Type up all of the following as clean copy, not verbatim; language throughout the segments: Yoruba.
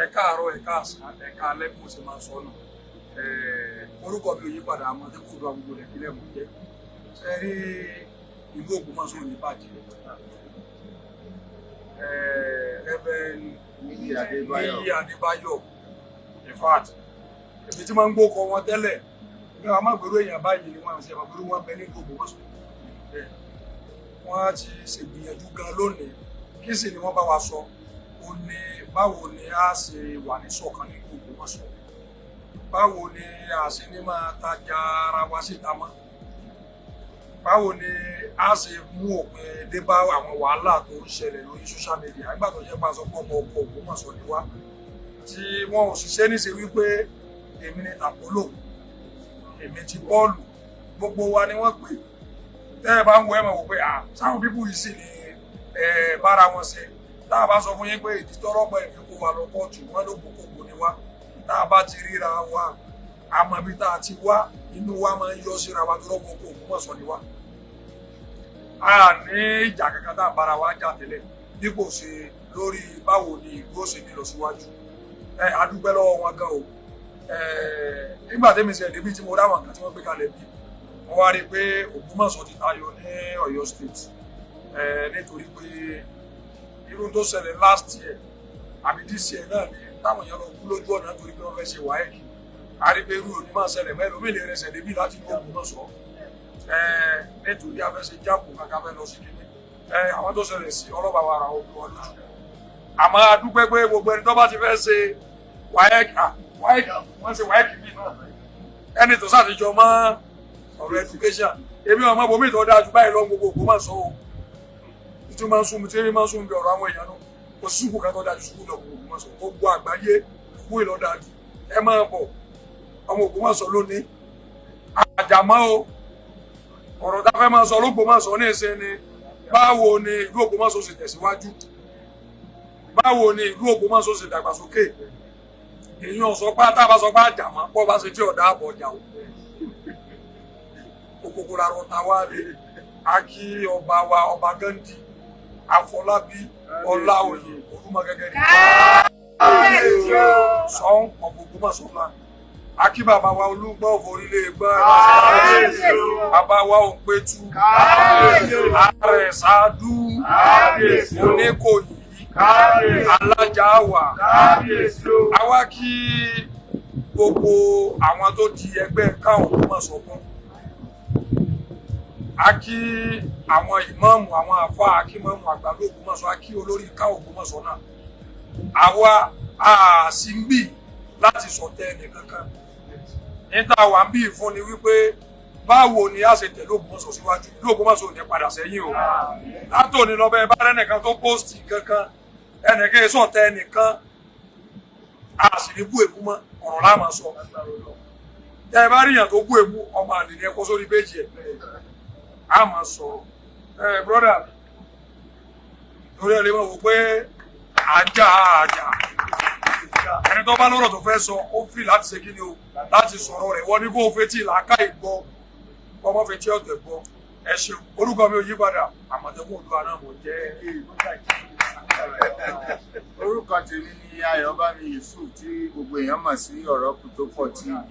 ẹ káàárọ̀ ẹ káàsán ẹ káalẹ́ kó sì máa sọnù orúkọ mi ò yí padà àmọ́ tí kò lọ gbogbo rẹ̀ kílẹ̀ mọ̀ jẹ́ ẹ rí ìlú Ògbómọ̀ṣọ́ ní bàjẹ́ Níyì Adébáyọ̀ in fact èmi tí máa ń gbókọ wọn tẹ́lẹ̀ ní àwọn amágbèrú èèyàn báyìí ni wọ́n ṣe àmàgbèrú wọn bẹ ní ìlú Ògbómọ̀ṣọ́ wọ́n ti ṣègbìyànjú gan lónìí kí sì ni wọ́n bá wa sọ ó ní báwo ni a ṣe wà ní ṣọ̀kan ní ìlú Ògbómọ̀ṣọ́ báwo ni a ṣe ní máa tajà ara wa síta mọ́ báwo ni a ṣe mú òpin dé bá àwọn wàhálà tó ń ṣẹlẹ̀ lórí social media nígbà tó jẹ́ pàṣọ pọ̀ ọmọ ọkọ̀ Ògbómọ̀ṣọ́ ni wá tí wọn ò ṣiṣẹ́ níṣe wípé èmi ni tàpólò èmi ti bọ́ọ̀lù gbogbo wa ni wọ́n pè tẹ́ ẹ bá ń wo ẹ̀ mọ̀ wò pé sáwọn bíbù yìí sì ni bára wọn ṣe tá a bá sọ fún yín pé ìdí tọ́rọ́pọ̀ ẹ̀mí kó wa lọ kóòtù wọn ló gbogbo ni wá tá a bá ti ríra wa àmọ́ ibi tá a ti wá inú wa máa ń yọ síra wa tó rọ́pò kó Ògbómọ̀ṣọ́ ni wá a ní ìjà kankan tá a bára wa jà tẹ́lẹ̀ bí kò ṣe lórí báwo ni ìlú ó ṣe ní lọ síwájú a dúpẹ́ lọ́wọ́ wọn gan o nígbà tẹ́mi ṣe ẹ̀dẹ́bí tí mo dáwọn nǹkan tí wọ́n gbé kalẹ̀ bí wọ́n wá rí i pé Ògbómọ̀ṣọ́ ti tayọ ní Ọ̀yọ́ state nítorí pé irú tó ṣẹlẹ̀ last year àbí this year náà ni táwọn èèyàn lọ kú lójú ọ̀nà torí pé wọ́n fẹ́ ṣe wáyẹ̀kì a rí i pé irú òní máa ṣẹlẹ̀ mẹ́rin lè rẹ̀ ṣẹlẹ̀ bí láti ní Ògbómọ̀ṣọ́ nítorí a fẹ́ ṣe jáàpù kankan fẹ́ lọ sí kíní àwọn tó ṣẹlẹ̀ sí ọlọ́pàá wa ara ogun wọn lójú àmọ́ a dúpẹ́ pé gbogbo ẹni tó bá ti fẹ́ ṣe wáyẹ̀kì wọ́n ṣe wáyẹ̀kì bí náà ẹni tó ṣàtijọ́ mọ́ ọ̀rọ̀ education èmi ọmọ bomi tó dáa ju báyìí lọ gbogbo Ògbómọ̀ṣọ́ o tí máa ń sún mi tí èmi máa ń sún mi ọ̀rọ̀ àwọn èèyàn náà kò sí sùkúù kan tó dáa ju sùkúù lọ gbogbo Ògbómọ̀ṣọ́ gbogbo àgbáyé sùkúù ìlọ dáa ju ẹ máa bọ̀ ọmọ Ògbómọ̀ṣọ́ lónìí àjàmọ́ o ọ̀rọ̀ tá a fẹ́ máa sọ l'Ógbómọ̀ṣọ́ ní ìṣe ni báwo ni ìlú Ògbómọ̀ṣọ́ ṣe tẹ̀síwájú báwo ni ìlú Ògbómọ̀ṣọ́ ṣe dàgbàsókè èyí ò sọ pé tá a bá sọ pé àjàmọ́ pọ̀ bá ṣe tí ọ̀dà àbọ̀ ọjà o òkòkò làrọ̀ ta wá lé akí ọba wa ọba Gandhi Afọlábí Ọláoyè Olúmọgẹ́gẹ́ ní sọ́n ọ̀pọ̀ Ògbómọ̀ṣọ́ náà akí bàbá wa Olúgbọ́n Òforílé gbọ́n bàbá wa Òǹpẹ̀tù ààrẹ Ṣáàdú Oníkòyí Alájàáwá àwa kí gbogbo àwọn tó di ẹgbẹ́ káwọn Ògbómọ̀ṣọ́ kún a kí àwọn ìmáàmù àwọn àfáà akímáàmù àgbà l'Ógbómọ̀ṣọ́ a kí olórí káwọn Ògbómọ̀ṣọ́ náà àwa sì ń bì láti sọ̀tẹ̀ ẹnìkankan níta wà ń bí fún ni wípé báwo ni a ṣe tẹ̀lé Ògbómọ̀ṣọ́ síwájú ìlú Ògbómọ̀ṣọ́ ò ní padà sẹ́yìn o látò ní lọ́bẹ̀ bá rẹ́nìkan tó pósìtì kankan ẹnìkan sọ̀tẹ̀ ẹnìkan a sì ní bú èbú mọ́ ọ̀rọ̀ láàmà sọ tẹ́ ẹ bá ríyàn tó bú èbú ọmọ àlè ní ẹkọ sórí péjì ẹ̀ a máa sọ̀rọ̀ brọ́dà lórí ẹ̀ lè mọ̀ wò pé àjà ẹni tó bá lọ́rọ̀ tó fẹ́ sọ ó fi láti ṣe kí ni o láti sọ̀rọ̀ rẹ̀ wọ́n ní kó o fetí làákà ìgbọ́ ọmọ fetí ọ̀tẹ̀ gbọ́ ẹ ṣeun orúkọ mi ò yí padà Àmọ̀tẹ́kùn Oòduà náà mo jẹ́. orúkọ tèmi ni Ayọ̀bámi Yusuf tí gbogbo èèyàn mọ̀ sí Ọ̀rọ̀kútópọ̀ TV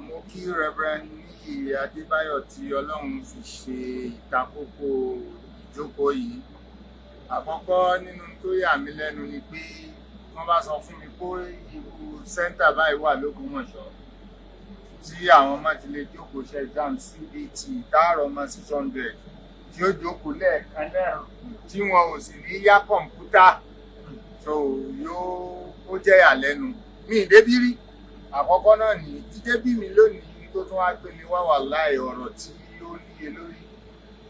mo kí Reverend Níyì Adébáyọ̀ tí Ọlọ́run fi ṣe ìtakókò ìjókòó yìí àkọ́kọ́ nínú tó yà mí lẹ́nu ni pé wọ́n bá sọ fún mi pé irú sẹ́ńtà báyìí wà l'Ógbómọ̀ṣọ́ tí àwọn ọmọ ti lè jókòó ṣe exam CBT táàrọ̀ ọmọ 600 tí ó jókòó lẹ́ẹ̀kan náà tí wọn ò sì ní yá kọ̀ǹpútà tó ó jẹ́ ìyàlẹ́nu mi ìdébí rí àkọ́kọ́ náà ní dídébí mi lónìí tó tún wá gbé mi wá wàláhì ọ̀rọ̀ tí ó níye lórí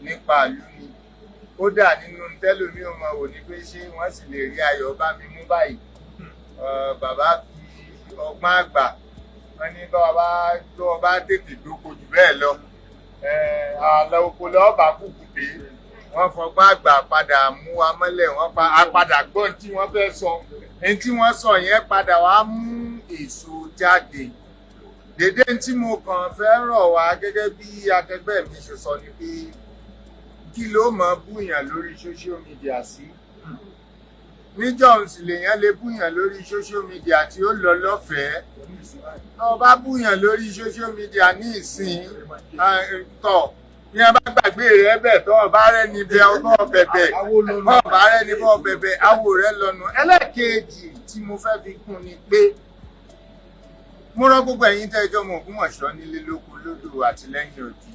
nípa ìlú ni kódà nínú tẹ́lómi ò máa wò ní pé ṣé wọ́n sì lè rí Ayọ̀bámi mú báyìí bàbá fi ọgbọ́n àgbà wọ́n ní tó ọba tètè dóko jù bẹ́ẹ̀ lọ àlọ́ oko lọ́ọ̀bà kùkùté wọ́n fọgbọ́n àgbà padà mú wa mọ́lẹ̀ wọ́n padà gbọ́n tí wọ́n fẹ́ sọ ẹni tí wọ́n sọ yẹn padà wá mú èso jáde dédé tí mo kàn fẹ́ rọ̀ wá gẹ́gẹ́ bí akẹgbẹ́ mi ṣe sọ ni pé kí ló mọ̀ búyàn lórí social media sí níjọ́ sì lèèyàn lè búyàn lórí social media tí ó lọ lọ́fẹ̀ẹ́ tó bá búyàn lórí social media ní ìsìn tọ̀ ní ẹ bá gbàgbé rẹ bẹ̀ tó ọba rẹ ní bẹ ọba bẹ̀bẹ̀ ọba rẹ ní bọ bẹ̀bẹ̀ awo rẹ lọ́nu. ẹlẹ́ẹ̀kejì tí mo fẹ́ fi kún ni pé mo rán gbogbo ẹ̀yin tẹ́jọ́ mọ Ògbómọ̀ṣọ́ nílé lóko lódò àti lẹ́yìn odi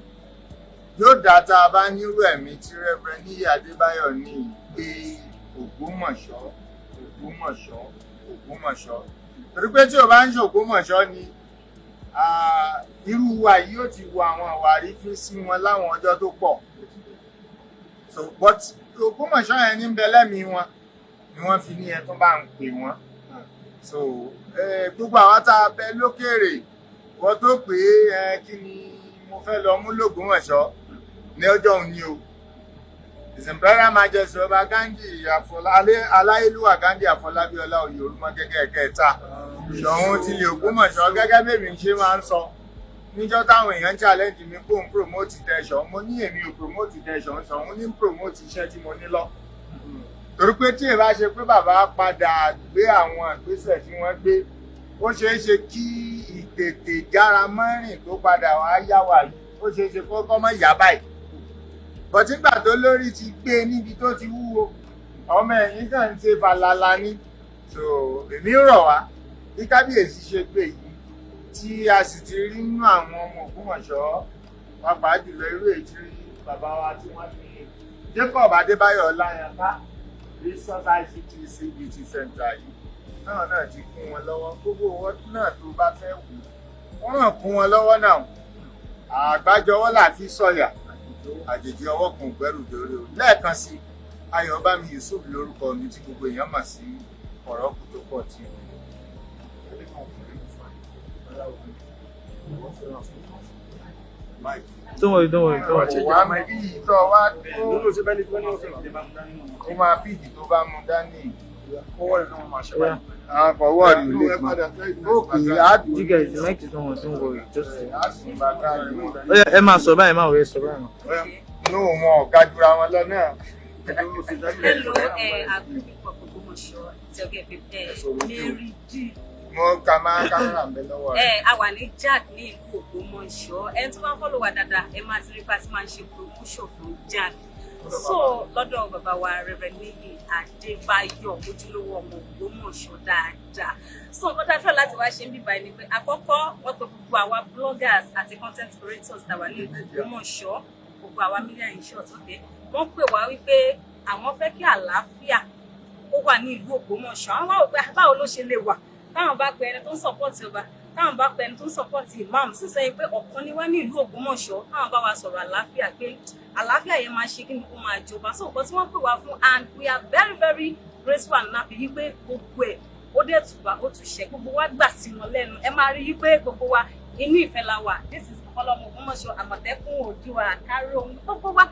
yóò dá tá a bá nírú ẹ̀mí tí Reverend Níyì Adébáyọ̀ ní ìgbé Ògbómọ̀ṣọ́ Ògbómọ̀ṣọ́ Ògbómọ̀ṣọ́ torí pé tí o bá ń ṣe Ògbómọ̀ṣọ́ ni irú wa yìí ó ti wo àwọn àwárí fi sí wọn láwọn ọjọ́ tó pọ̀ so but Ògbómọ̀ṣọ́ yẹn ní bẹ lẹ́mìí wọn ni wọ́n fi ní ẹ tó bá ń pè wọ́n so gbogbo àwọn tá a bẹ lókèrè wọ́n tó pé kí ni mo fẹ́ lọ mú l'Ògbómọ̀ṣọ́ ní ọjọ́ òní o His Imperial Majesty Ọba Ghandi Aláyélúwà Ghandi Afọlábíọlá Oyè Olúmọgẹ́gẹ́ kẹta Ṣọ̀ún ti lè Ògbómọ̀ṣọ́ gẹ́gẹ́ bèbí ṣe máa ń sọ níjọ́ táwọn èèyàn challenge mi kó ń promote tẹ̀sán mo ní èmi ò promote tẹ̀sán Ṣọ̀ún ní promote iṣẹ́ tí mo ní lọ torí pé tí èèbá ṣe pé bàbá padà gbé àwọn ìgbésẹ̀ tí wọ́n gbé ó ṣeé ṣe kí ìtètè jára mọ́rìn tó padà wá yá wà yìí ó ṣeé ṣe kó kọ́ mọ́ ìyá báyìí bọ̀tígbà tó lórí ti gbé níbi tó ti wúwo ọmọ ẹ̀yìn kan ń ṣe falala ní so èmi rọ̀ wá bí kábíyèsí ṣe gbé yìí tí a sì ti rí nínú àwọn ọmọ Ògbómọ̀ṣọ́ pàápàá jùlọ irú èyí tí bàbá wa tí wọ́n ní Jacob Adébáyọ̀ Ọláyànká Resource ICT CBT Center yìí náà ti kún wọn lọ́wọ́ gbogbo owó náà tó bá fẹ́ wù wọ́n náà kún wọn lọ́wọ́ náà àgbájọwọ́ láti sọ̀yà àjèjì ọwọ́ kan gbẹ́rù dórí o lẹ́ẹ̀kan sí Ayọ̀bámi Yusuf lórúkọ mi tí gbogbo èèyàn mà sí ọ̀rọ̀ kù tó pọ̀ tí Don't worry. wà á bí ìtọ́ wá ó máa bí ìdí tó bá mu dání àfọwọ́ rí olè kan òkè àádùn. You guys, the mic is on. Don't worry. Just. Ẹ máa sọ báyìí, máa wẹ̀ sọ báyìí. Inú wọn ò ga jura wọn lọ náà. Hello, Agbègbè Ògbómọ̀ṣọ́ tí ọgẹ́ Mary D. Mo ka máa kámẹ́rà ń bẹ lọ́wọ́ rẹ̀. A wà ní Jack ní ìlú Ògbómọ̀ṣọ́. Ẹni tó bá ń fọ́lọ̀ wa dáadáa, ẹ máa ti rí pa tí máa ń ṣe promotion fún Jack. So lọ́dọ̀ bàbá wa Reverend Níyì Adébáyọ̀ ojúlówó ọmọ Ògbómọ̀ṣọ́ dáadáa. So nǹkan tá a fẹ́ láti wá ṣe ń bíbá ẹni pé àkọ́kọ́ wọ́n pe gbogbo àwa bloggers àti content creators tá wà ní ìlú Ògbómọ̀ṣọ́ gbogbo àwa mílíọ̀nù in short okay wọ́n pè wá wípé àwọn fẹ́ kí àlàáfíà ó wà ní ìlú Ògbómọ̀ṣọ́ àwọn wá òpé báwo ló ṣe lè wà táwọn bá pe ẹni tó ń support ọba táwọn bá pe ẹni tó ń support imam sísọ yìí pé ọ̀kan ni wá ní ìlú Ògbómọ̀ṣọ́ táwọn bá wa sọ̀rọ̀ àlàáfíà pé àlàáfíà yẹn máa ṣe kí ni kó máa jọba so nǹkan tí wọ́n pè wá fún and we are very very grateful and happy yìí pé gbogbo ẹ̀ ó dẹ̀ tùbà ó tù ṣẹ́ gbogbo wa gbà sí wọn lẹ́nu ẹ máa rí yìí pé gbogbo wa inú ìfẹ́ la wà this is ọlọ́mọ Ògbómọ̀ṣọ́ Àmọ̀tẹ́kùn Oòduà Àkárò ohun gbogbo wa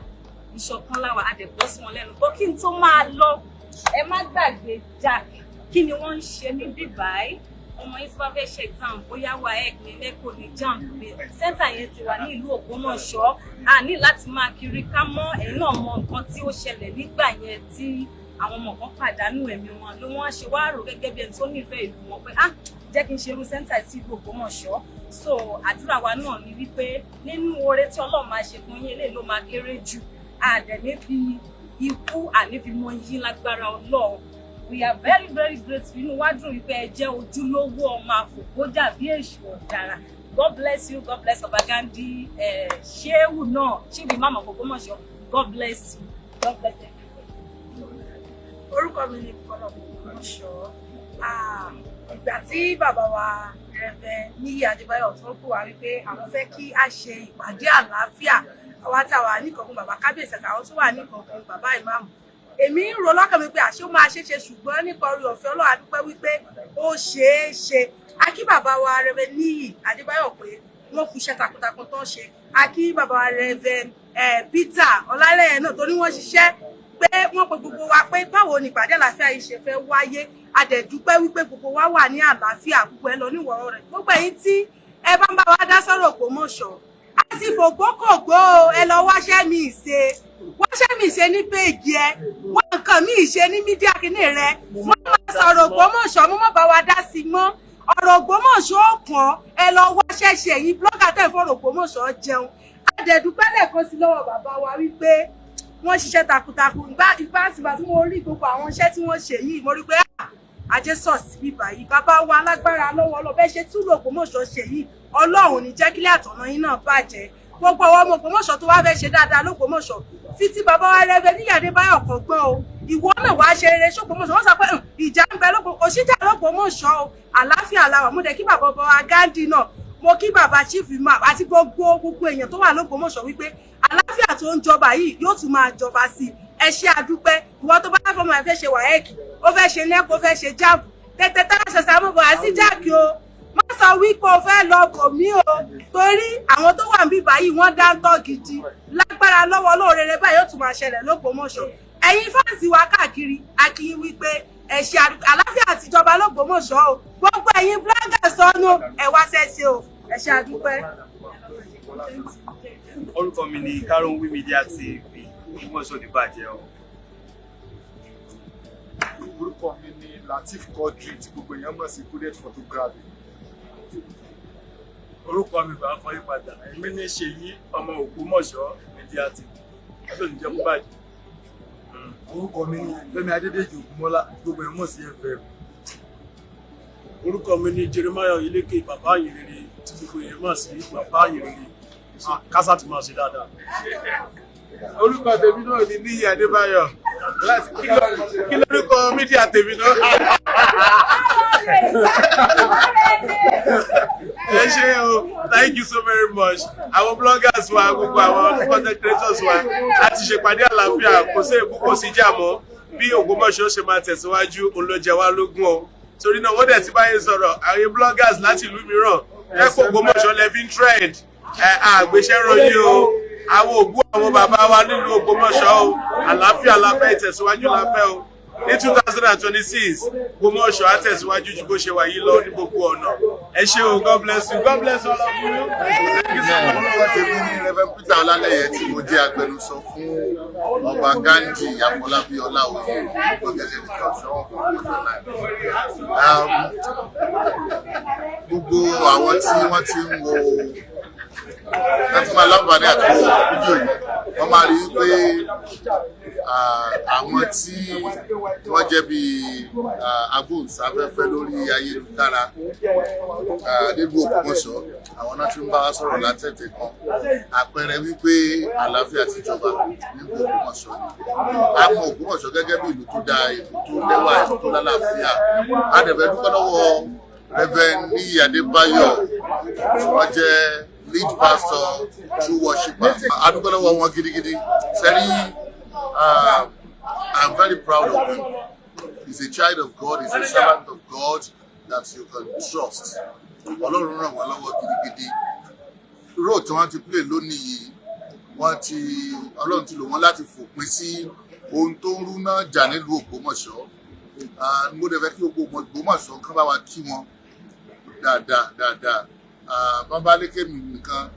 ìṣọ̀kan la wà adẹ̀gbọ́ sí wọn lẹ́nu bọ́ kí n tó máa lọ ẹ má gbàgbé Jack kí ni wọ́n ń ṣe ní Dubai ọmọ yìí tí wọ́n fẹ́ ṣe exam bóyá WAEC ní NECO ní JAMB center yẹn ti wà ní ìlú Ògbómọ̀ṣọ́ a ní láti máa kiri ká mọ́ ẹ̀yin náà mọ nǹkan tí ó ṣẹlẹ̀ nígbà yẹn tí àwọn ọmọ kan pàdánù ẹ̀mí wọn ló wọ́n á ṣe wá rò gẹ́gẹ́ bí ẹni tó nífẹ̀ẹ́ ìlú wọn pé jẹ́ kí n ṣe irú center sí ìlú Ògbómọ̀ṣọ́ so àdúrà wa náà ni wípé nínú oore tí Ọlọ́run máa ṣe fún yín eléyìí ló máa kéré jù àdẹ̀mí fi ikú ànífi mọ yín lágbára Ọlọ́run we are very very grateful inú wa dùn wípé ẹ jẹ́ ojúlówó ọmọ àfòkójà bí èṣù ọ̀dàrà God bless you God bless Ọba Ghandi Shehu náà Chief Imam of Ògbómọ̀ṣọ́ God bless you God bless you. Orúkọ mi ni Kọ́lá Ògbómọ̀ṣọ́ ìgbà tí bàbá wa Reverend Níyì Adébáyọ̀ tó kù wá wípé àwọn fẹ́ kí a ṣe ìpàdé àlàáfíà àwa tá a wà níkọ̀ọ̀kan bàbá kábíyèsí àtàwọn tó wà níkọ̀ọ̀kan bàbá ìmáàmù èmi ń ro lọ́kàn mi pé àṣé ó máa ṣeéṣe ṣùgbọ́n nípa orí ọ̀fẹ́ Ọlọ́run a dúpẹ́ wípé ó ṣeé ṣe a kí bàbá wa Reverend Níyì Adébáyọ̀ pé wọ́n kú iṣẹ́ takuntakun tó ń ṣe a kí bàbá wa Reverend Peter Ọlálẹ́yẹ náà torí wọ́n ṣiṣẹ́ pé wọ́n pe gbogbo wa pé báwo ni ìpàdé àlàáfíà yìí ṣe fẹ́ wáyé a dẹ̀ dúpẹ́ wípé gbogbo wa wà ní àlàáfíà gbogbo ẹ lọ níwọ̀rọ̀ rẹ̀ gbogbo ẹ̀yin tí ẹ bá ń bá wa dá sọ̀rọ̀ Ògbómọ̀ṣọ́ a sì fògbókògbó ẹ lọ wáṣẹ́ mi ṣe ní péèjì ẹ wọ́n nǹkan nǹkan míì ṣe ní mídíà kìíní rẹ wọ́n máa sọ̀rọ̀ Ògbómọ̀ṣọ́ mo má bá wa dá sí mọ́ ọ̀rọ̀ Ògbómọ̀ṣọ́ ó kàn ẹ lọ wá ṣẹ̀ṣẹ̀ yìí blọ́gà tẹ̀ fọ́rọ̀ Ògbómọ̀ṣọ́ jẹun àdẹ̀dúpẹ́ lẹ́ẹ̀kan sí lọ́wọ́ bàbá wa wípé wọ́n ṣiṣẹ́ takuntakun ìgbà tí mo rí gbogbo àwọn iṣẹ́ tí wọ́n ṣe yìí mo rí pé ajé sọ̀sì bíbá yìí bàbá wa alágbára lọ́wọ́ ọlọ́bẹ̀ ṣe tún l'Ògbómọ̀ṣọ́ ṣe yìí Ọlọ́run ní jẹ́ kílẹ̀ àtọ̀nà yín náà bàjẹ́ gbogbo àwọn ọmọ Ògbómọ̀ṣọ́ tó wá fẹ́ ṣe dáadáa l'Ògbómọ̀ṣọ́ títí bàbá wa Reverend Níyì Adébáyọ̀ kan gbọ́n o ìwọ náà wàá ṣe rere s'Ògbómọ̀ṣọ́ wọ́n sọ pé ìjà ń bẹ òṣìjà l'Ògbómọ̀ṣọ́ o àlàáfíà làwà mo dẹ̀ kí bàbá wa Gandhi náà mo kí bàbá chief imam àti gbogbo èèyàn tó wà l'Ògbómọ̀ṣọ́ wípé àlàáfíà tó ń jọba yìí yóò tún máa jọba sí ẹ ṣé àdúpẹ́ ìwọ tó bá fọmọ ẹ fẹ́ ṣe wáyẹ̀kì ó fẹ́ ṣe nẹ́kó fẹ́ ṣe jáàbù tètè tá a ṣẹ̀ṣẹ̀ mọ̀ bọ̀ sí jáàkì o má sọ wípé o fẹ́ lọ bò mí o torí àwọn tó wà níbí báyìí wọ́n dáńtọ́ gidi lágbára lọ́wọ́ olóore báyìí yóò tún máa ṣẹlẹ̀ l'Ògbómọ̀ṣọ́ ẹ̀yin fáǹsì wa káàkiri akíyín wípé ẹ ṣé àlàáfíà àtijọba l'Ògbómọ̀ṣọ́ o gbogbo ẹ̀yin bloggers sọnù ẹ wá ṣẹṣẹ o ẹ ṣé àdúpẹ́. Orúkọ mi ni Karunwi Media TV Ògbómọ̀ṣọ́ ní bàjẹ́ o. Orúkọ mi ni Lateef Quadri tí gbogbo èèyàn mọ̀ sí Coded Photography. Orúkọ mi bá fọ́ ìpadà èmi ní Ṣèyí ọmọ Ògbómọ̀ṣọ́ Media TV ọdún ní jẹ́ kó bàjẹ́. Orúkọ mi ni Fẹ́mi Adédèjì Ògúnmọ́lá gbogbo èèyàn mọ̀ sí FM. Orúkọ mi ni Jeremiah Iléke bàbá ìrere tí gbogbo èèyàn mọ̀ sí bàbá ìrere kásá ti máa ṣe dáadáa. Orúkọ tèmi náà ni Níyì Adébáyọ̀ láti kí lórúkọ mídíà tèmi náà. Ẹ ṣé o, thank you so very much. Àwọn bloggers wa gbogbo àwọn content creators wa láti ṣèpàdé àlàáfíà kò sí èkú kò sí jà mọ́ bí Ògbómọ̀ṣọ́ ṣe máa tẹ̀síwájú òun ló jẹ wá lógún o. Torí náà wọ́n dẹ̀ ti báyìí sọ̀rọ̀ àwọn bloggers láti ìlú mìíràn ẹ̀kọ́ Ògbómọ̀ṣọ́ levin trend àgbéṣẹ́ ròyìn o àwọn ògbó àwọn bàbá wa nílùú Ògbómọ̀ṣọ́ o àlàáfíà la fẹ́ ìtẹ̀síwájú la fẹ́ o ní 2026 Ògbómọ̀ṣọ́ á tẹ̀síwájú ju bó ṣe wà yìí lọ ní gbogbo ọ̀nà ẹ ṣé o God bless you God bless all of you. Orúkọ tèmi ni Reverend Peter Ọlálẹ́yẹ tí mo jẹ́ agbẹnusọ fún ọba Gandhi Afọlábí Ọláoyè gẹ́gẹ́ bí tọ̀sán gbogbo àwọn tí wọ́n ti ń wo láti máa láǹfààní àti fídíò yìí wọ́n máa rí pé àwọn tí wọ́n jẹ́ bí agbóhùnsáfẹ́fẹ́ lórí ayélujára nílùú Ògbómọ̀ṣọ́ àwọn náà ti ń bá wa sọ̀rọ̀ látẹ̀tẹ̀ kan àpẹẹrẹ wípé àlàáfíà ti jọba nílùú Ògbómọ̀ṣọ́ ni a mọ Ògbómọ̀ṣọ́ gẹ́gẹ́ bí ìlú tó dáa ìlú tó lẹ́wà ìlú tó lálàáfíà a dẹ̀ fẹ́ dúpẹ́ lọ́wọ́ Reverend Níyì Adébáyọ̀ tí wọ́n jẹ́ lead pastor, true worshipper. adúpẹ́ lọ́wọ́ wọn gidigidi. Sẹ́rí, I'm very proud of him. He's a child of God, he's a servant of God that you can trust. Ọlọ́run ràn wọ́n lọ́wọ́ gidigidi. Role tí wọ́n ti play lónìí yìí, Ọlọ́run ti lò wọ́n láti fòpin sí ohun tó ń rú náà jà nílùú Ògbómọ̀ṣọ́. Mo dẹ̀ fẹ́ kí gbogbo Ògbómọ̀ṣọ́ kán bá wa kí wọn dáadáa. Bàbá lékè mi nìkan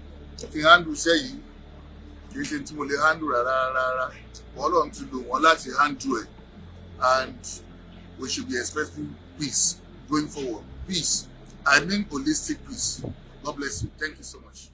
kí n handle iṣẹ́ yìí kì í ṣe tí mo lè handle rárá. Ọlọ́run ti lò wọ́n láti handle ẹ̀, and we should be expecting peace going forward. Peace. I mean holistic peace. God bless you. Thank you so much.